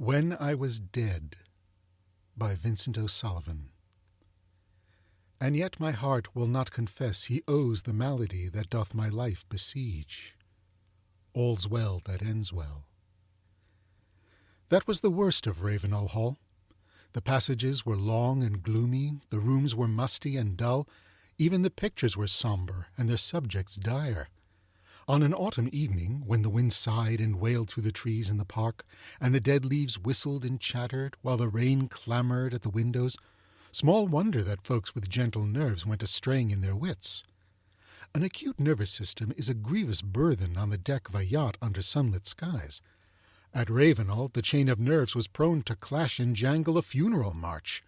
When I Was Dead by Vincent O'Sullivan. And yet my heart will not confess he owes the malady that doth my life besiege. All's well that ends well. That was the worst of Ravenel Hall. The passages were long and gloomy, the rooms were musty and dull, even the pictures were sombre and their subjects dire. On an autumn evening, when the wind sighed and wailed through the trees in the park, and the dead leaves whistled and chattered, while the rain clamoured at the windows, small wonder that folks with gentle nerves went a-straying in their wits. An acute nervous system is a grievous burthen on the deck of a yacht under sunlit skies. At Ravenel, the chain of nerves was prone to clash and jangle a funeral march.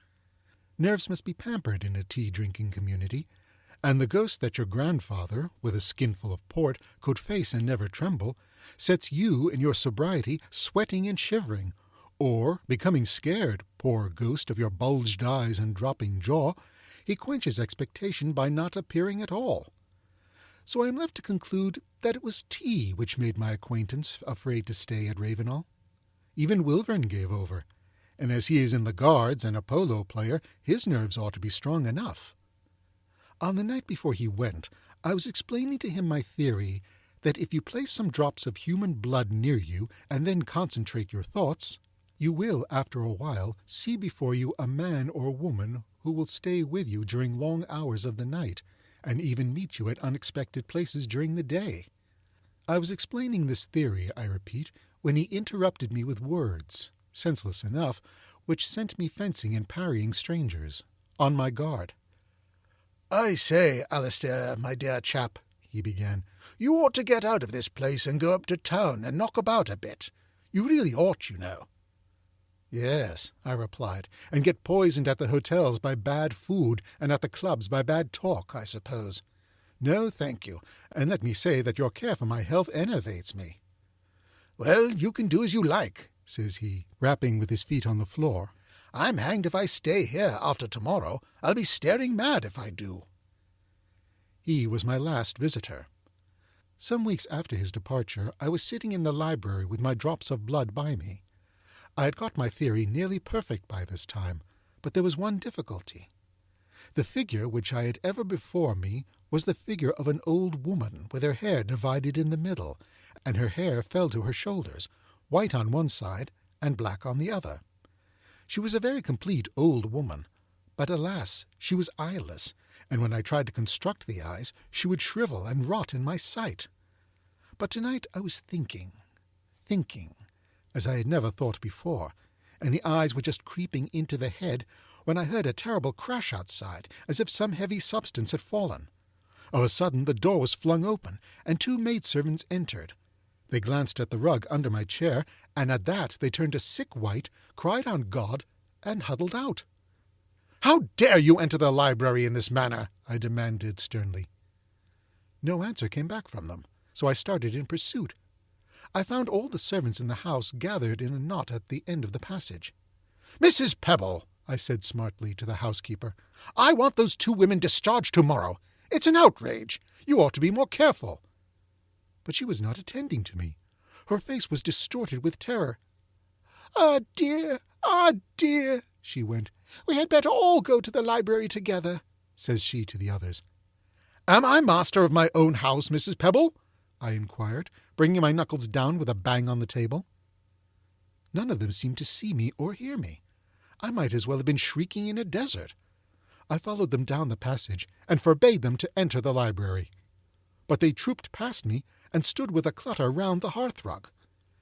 Nerves must be pampered in a tea-drinking community, and the ghost that your grandfather, with a skinful of port, could face and never tremble, sets you in your sobriety sweating and shivering, or, becoming scared, poor ghost, of your bulged eyes and dropping jaw, he quenches expectation by not appearing at all. So I am left to conclude that it was tea which made my acquaintance afraid to stay at Ravenel. Even Wilvern gave over, and as he is in the Guards and a polo player, his nerves ought to be strong enough. On the night before he went, I was explaining to him my theory that if you place some drops of human blood near you and then concentrate your thoughts, you will, after a while, see before you a man or woman who will stay with you during long hours of the night, and even meet you at unexpected places during the day. I was explaining this theory, I repeat, when he interrupted me with words, senseless enough, which sent me fencing and parrying strangers, on my guard. "I say, Alistair, my dear chap," he began, "you ought to get out of this place and go up to town and knock about a bit. You really ought, you know." "Yes," I replied, "and get poisoned at the hotels by bad food and at the clubs by bad talk, I suppose. No, thank you, and let me say that your care for my health enervates me." "Well, you can do as you like," says he, rapping with his feet on the floor. "I'm hanged if I stay here after tomorrow. I'll be staring mad if I do." He was my last visitor. Some weeks after his departure, I was sitting in the library with my drops of blood by me. I had got my theory nearly perfect by this time, but there was one difficulty. The figure which I had ever before me was the figure of an old woman with her hair divided in the middle, and her hair fell to her shoulders, white on one side and black on the other. She was a very complete old woman, but alas, she was eyeless, and when I tried to construct the eyes, she would shrivel and rot in my sight. But tonight I was thinking, as I had never thought before, and the eyes were just creeping into the head when I heard a terrible crash outside, as if some heavy substance had fallen. Of a sudden the door was flung open, and two maidservants entered. They glanced at the rug under my chair, and at that they turned a sick white, cried on God, and huddled out. "How dare you enter the library in this manner?" I demanded sternly. No answer came back from them, so I started in pursuit. I found all the servants in the house gathered in a knot at the end of the passage. "Mrs. Pebble," I said smartly to the housekeeper, "I want those two women discharged tomorrow. It's an outrage. You ought to be more careful." But she was not attending to me. Her face was distorted with terror. Ah, dear, she went. "We had better all go to the library together," says she to the others. "Am I master of my own house, Mrs. Pebble?" I inquired, bringing my knuckles down with a bang on the table. None of them seemed to see me or hear me. I might as well have been shrieking in a desert. I followed them down the passage and forbade them to enter the library. But they trooped past me and stood with a clutter round the hearthrug.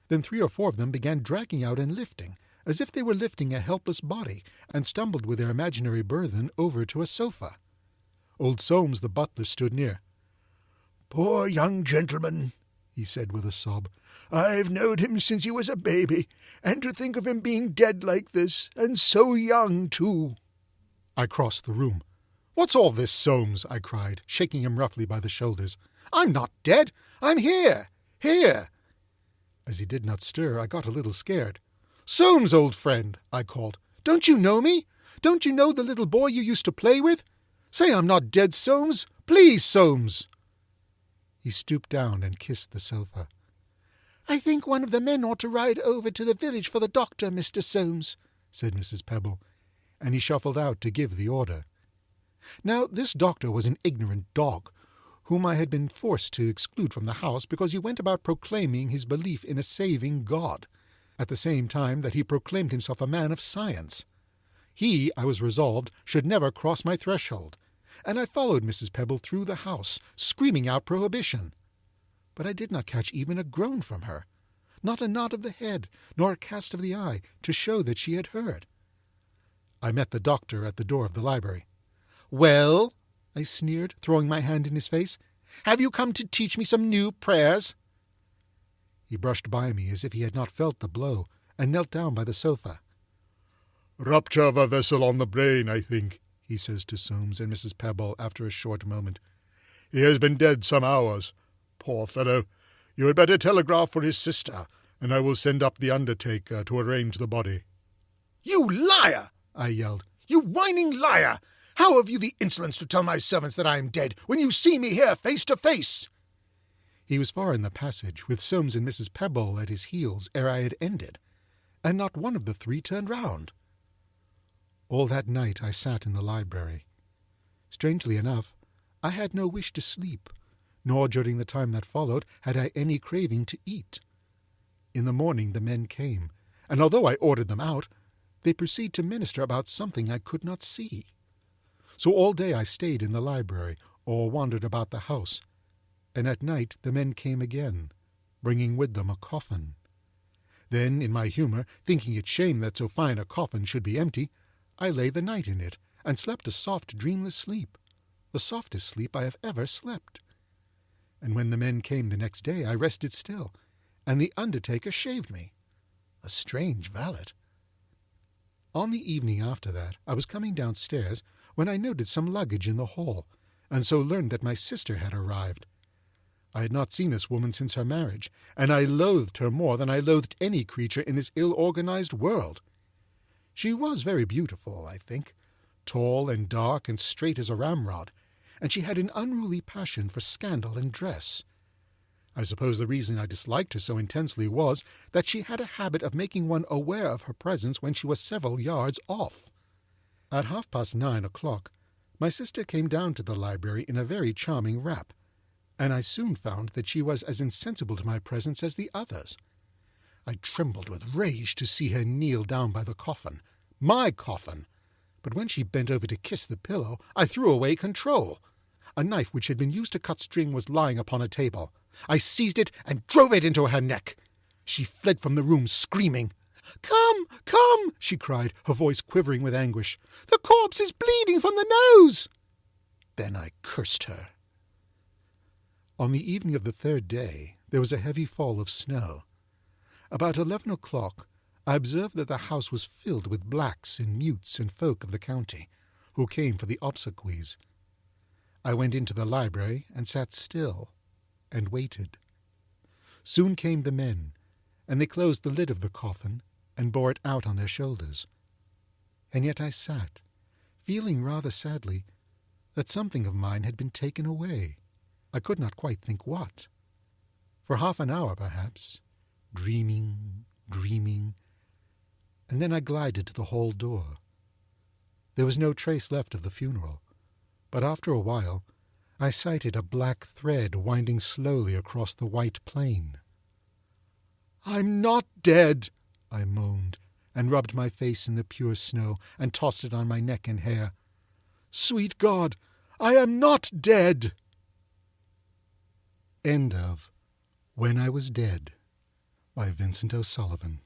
Then 3 or 4 of them began dragging out and lifting, as if they were lifting a helpless body, and stumbled with their imaginary burthen over to a sofa. Old Soames the butler stood near. "Poor young gentleman," he said with a sob. "I've knowed him since he was a baby, and to think of him being dead like this, and so young too." I crossed the room. "What's all this, Soames?" I cried, shaking him roughly by the shoulders. "I'm not dead. I'm here. As he did not stir, I got a little scared. "Soames, old friend," I called, "don't you know me? Don't you know the little boy you used to play with? Say I'm not dead, Soames. Please, Soames." He stooped down and kissed the sofa. "I think one of the men ought to ride over to the village for the doctor, Mr. Soames," said Mrs. Pebble, and he shuffled out to give the order. Now this doctor was an ignorant dog, whom I had been forced to exclude from the house because he went about proclaiming his belief in a saving God, at the same time that he proclaimed himself a man of science. He, I was resolved, should never cross my threshold, and I followed Mrs. Pebble through the house, screaming out prohibition. But I did not catch even a groan from her, not a nod of the head, nor a cast of the eye, to show that she had heard. I met the doctor at the door of the library. "Well," I sneered, throwing my hand in his face, "have you come to teach me some new prayers?" He brushed by me as if he had not felt the blow, and knelt down by the sofa. "Rupture of a vessel on the brain, I think," he says to Soames and Mrs. Pebble after a short moment. "He has been dead some hours. Poor fellow! You had better telegraph for his sister, and I will send up the undertaker to arrange the body." "You liar!" I yelled. "You whining liar! How have you the insolence to tell my servants that I am dead, when you see me here face to face?" He was far in the passage, with Soames and Mrs. Pebble at his heels ere I had ended, and not one of the three turned round. All that night I sat in the library. Strangely enough, I had no wish to sleep, nor during the time that followed had I any craving to eat. In the morning the men came, and although I ordered them out, they proceeded to minister about something I could not see. So all day I stayed in the library, or wandered about the house, and at night the men came again, bringing with them a coffin. Then, in my humour, thinking it shame that so fine a coffin should be empty, I lay the night in it, and slept a soft, dreamless sleep, the softest sleep I have ever slept. And when the men came the next day, I rested still, and the undertaker shaved me. A strange valet. On the evening after that, I was coming downstairs when I noted some luggage in the hall, and so learned that my sister had arrived. I had not seen this woman since her marriage, and I loathed her more than I loathed any creature in this ill-organized world. She was very beautiful, I think, tall and dark and straight as a ramrod, and she had an unruly passion for scandal and dress. I suppose the reason I disliked her so intensely was that she had a habit of making one aware of her presence when she was several yards off. At 9:30, my sister came down to the library in a very charming wrap, and I soon found that she was as insensible to my presence as the others. I trembled with rage to see her kneel down by the coffin, my coffin, but when she bent over to kiss the pillow, I threw away control. A knife which had been used to cut string was lying upon a table. I seized it and drove it into her neck. She fled from the room, screaming. "Come, come!" she cried, her voice quivering with anguish. "The corpse is bleeding from the nose!" Then I cursed her. On the evening of the third day, there was a heavy fall of snow. About 11 I observed that the house was filled with blacks and mutes and folk of the county, who came for the obsequies. I went into the library and sat still, and waited. Soon came the men, and they closed the lid of the coffin and bore it out on their shoulders. And yet I sat, feeling rather sadly that something of mine had been taken away. I could not quite think what. For half an hour, perhaps, dreaming, and then I glided to the hall door. There was no trace left of the funeral, but after a while I sighted a black thread winding slowly across the white plain. "I'm not dead," I moaned, and rubbed my face in the pure snow and tossed it on my neck and hair. "Sweet God, I am not dead!" End of When I Was Dead by Vincent O'Sullivan.